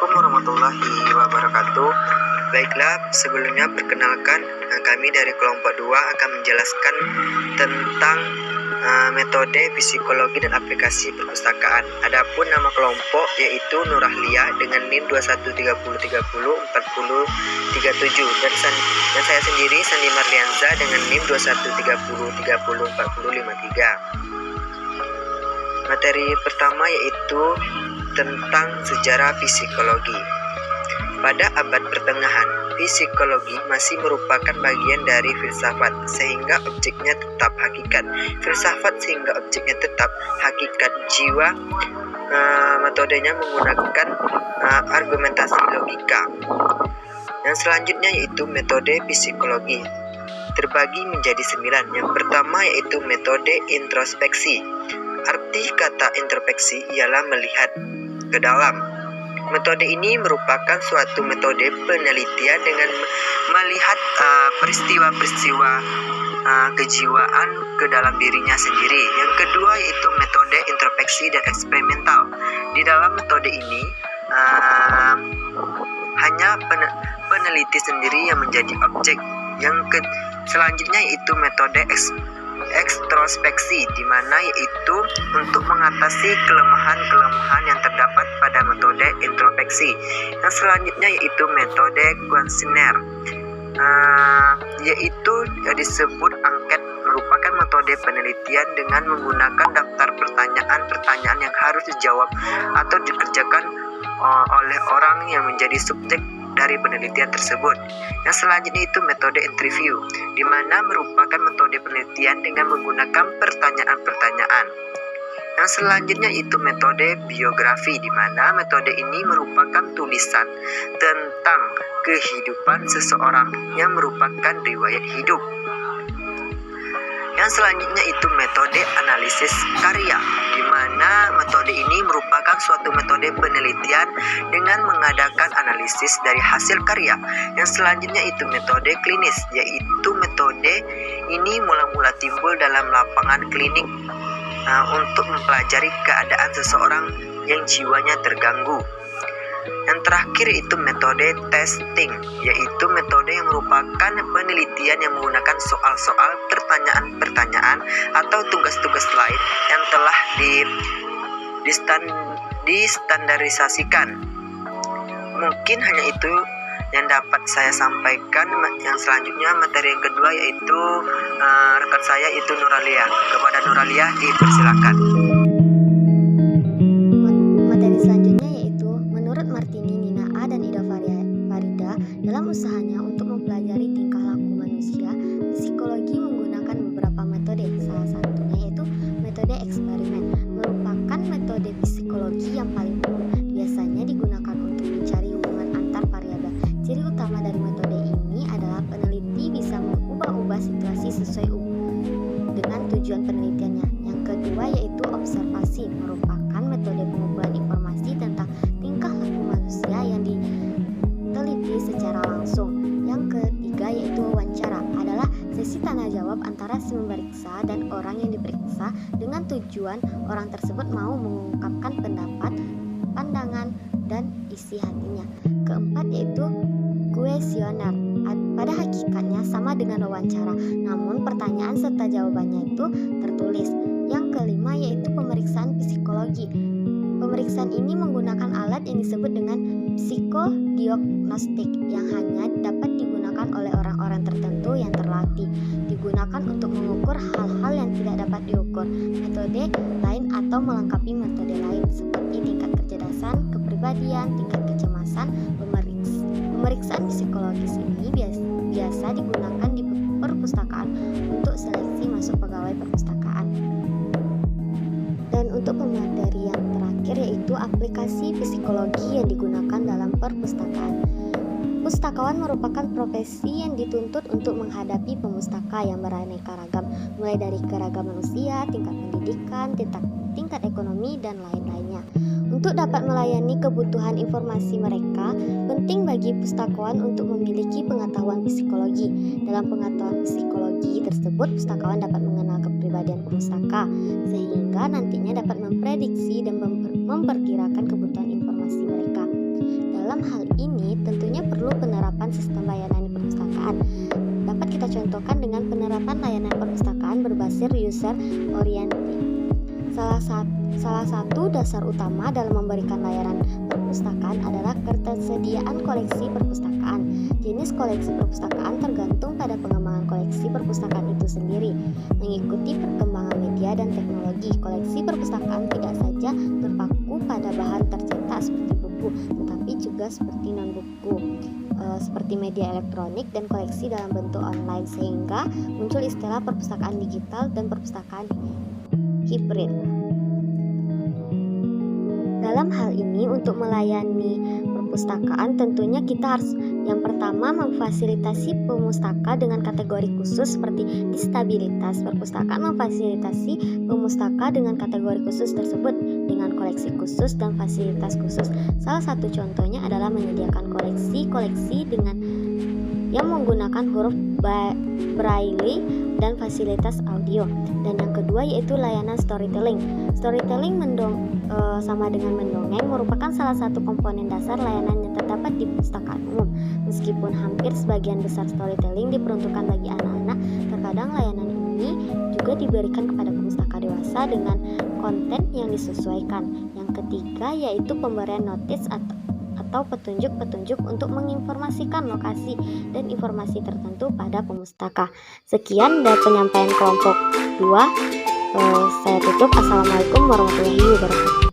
Assalamualaikum warahmatullahi wabarakatuh. Baiklah, sebelumnya perkenalkan, kami dari kelompok 2 akan menjelaskan tentang metode psikologi dan aplikasi perpustakaan. Adapun nama kelompok yaitu Nurahlia dengan NIM 2130304037 dan saya sendiri Sandi Marlianza dengan NIM 2130304053. Materi pertama yaitu tentang sejarah psikologi. Pada abad pertengahan, psikologi masih merupakan bagian dari filsafat sehingga objeknya tetap hakikat. Filsafat sehingga objeknya tetap hakikat jiwa. Metodenya menggunakan argumentasi logika. Yang selanjutnya yaitu metode psikologi. Terbagi menjadi 9. Yang pertama yaitu metode introspeksi. Arti kata introspeksi ialah melihat ke dalam. Metode ini merupakan suatu metode penelitian dengan melihat peristiwa-peristiwa kejiwaan ke dalam dirinya sendiri. Yang kedua yaitu metode introspeksi dan eksperimental. Di dalam metode ini hanya peneliti sendiri yang menjadi objek. Selanjutnya yaitu metode ekstrospeksi, di mana yaitu untuk mengatasi kelemahan-kelemahan yang terdapat pada metode introspeksi. Yang selanjutnya yaitu metode kuesioner, yaitu disebut angket, merupakan metode penelitian dengan menggunakan daftar pertanyaan-pertanyaan yang harus dijawab atau dikerjakan oleh orang yang menjadi subjek dari penelitian tersebut. Yang selanjutnya itu metode interview, di mana merupakan metode penelitian dengan menggunakan pertanyaan-pertanyaan. Yang selanjutnya itu metode biografi, di mana metode ini merupakan tulisan tentang kehidupan seseorang yang merupakan riwayat hidup. Yang selanjutnya itu metode analisis karya, di mana metode ini merupakan suatu metode penelitian dengan mengadakan analisis dari hasil karya. Yang selanjutnya itu metode klinis, yaitu metode ini mula-mula timbul dalam lapangan klinik untuk mempelajari keadaan seseorang yang jiwanya terganggu. Yang terakhir itu metode testing, yaitu metode yang merupakan penelitian yang menggunakan soal-soal, pertanyaan-pertanyaan atau tugas-tugas lain yang telah distandarisasikan. Mungkin hanya itu yang dapat saya sampaikan. Yang selanjutnya materi yang kedua yaitu rekan saya itu Nurahlia. Kepada Nurahlia dipersilakan. Dalam usahanya untuk mempelajari tingkah laku manusia, psikologi menggunakan beberapa metode. Salah satunya yaitu metode eksperimen, merupakan metode psikologi yang paling umum. Biasanya digunakan untuk mencari hubungan antar variabel. Ciri utama dari metode ini adalah peneliti bisa mengubah-ubah situasi sesuai dengan tujuan penelitiannya. Yang kedua yaitu observasi, merupakan metode pengumpulan informasi tentang tingkah laku manusia yang diteliti secara langsung. Yang ketiga yaitu wawancara, adalah sesi tanya jawab antara si memeriksa dan orang yang diperiksa dengan tujuan orang tersebut mau mengungkapkan pendapat, pandangan, dan isi hatinya. Keempat yaitu kuesioner, pada hakikatnya sama dengan wawancara, namun pertanyaan serta jawabannya itu tertulis. Yang kelima yaitu pemeriksaan psikologi. Pemeriksaan ini menggunakan alat yang disebut dengan psikodiagnostik yang hanya dapat digunakan oleh orang-orang tertentu yang terlatih. Digunakan untuk mengukur hal-hal yang tidak dapat diukur. Metode lain atau melengkapi metode lain seperti tingkat kecerdasan, kepribadian, tingkat kecemasan. Pemeriksaan psikologis ini biasa digunakan di perpustakaan untuk seleksi masuk pegawai perpustakaan. Dan untuk pemateri yang terakhir yaitu aplikasi psikologi yang digunakan dalam perpustakaan. Pustakawan merupakan profesi yang dituntut untuk menghadapi pemustaka yang beraneka ragam, mulai dari keragaman usia, tingkat pendidikan, tingkat ekonomi, dan lain-lainnya. Untuk dapat melayani kebutuhan informasi mereka, penting bagi pustakawan untuk memiliki pengetahuan psikologi. Dalam pengetahuan psikologi tersebut, pustakawan dapat mengenal kepribadian pemustaka, sehingga nantinya dapat memprediksi dan memperkirakan kebutuhan informasi mereka. user oriented. Salah satu dasar utama dalam memberikan layanan perpustakaan adalah ketersediaan koleksi perpustakaan. Jenis koleksi perpustakaan tergantung pada pengembangan koleksi perpustakaan itu sendiri. Mengikuti perkembangan media dan teknologi, koleksi perpustakaan tidak saja terpaku pada bahan tercetak seperti buku, tetapi juga seperti non-buku, seperti media elektronik dan koleksi dalam bentuk online, sehingga muncul istilah perpustakaan digital dan perpustakaan hibrid. Dalam hal ini, untuk melayani perpustakaan tentunya kita harus yang pertama memfasilitasi pemustaka dengan kategori khusus seperti disabilitas. Perpustakaan memfasilitasi pemustaka dengan kategori khusus tersebut dengan koleksi khusus dan fasilitas khusus. Salah satu contohnya adalah menyediakan koleksi dengan yang menggunakan huruf Braille dan fasilitas audio. Dan yang kedua yaitu layanan storytelling. Storytelling sama dengan mendongeng merupakan salah satu komponen dasar layanan yang terdapat di perpustakaan umum. Meskipun hampir sebagian besar storytelling diperuntukkan bagi anak-anak, terkadang layanan ini juga diberikan kepada pemustaka dewasa dengan konten yang disesuaikan. Yang ketiga yaitu pemberian notis atau petunjuk-petunjuk untuk menginformasikan lokasi dan informasi tertentu pada pemustaka. Sekian dari penyampaian kelompok 2. Saya tutup. Assalamualaikum warahmatullahi wabarakatuh.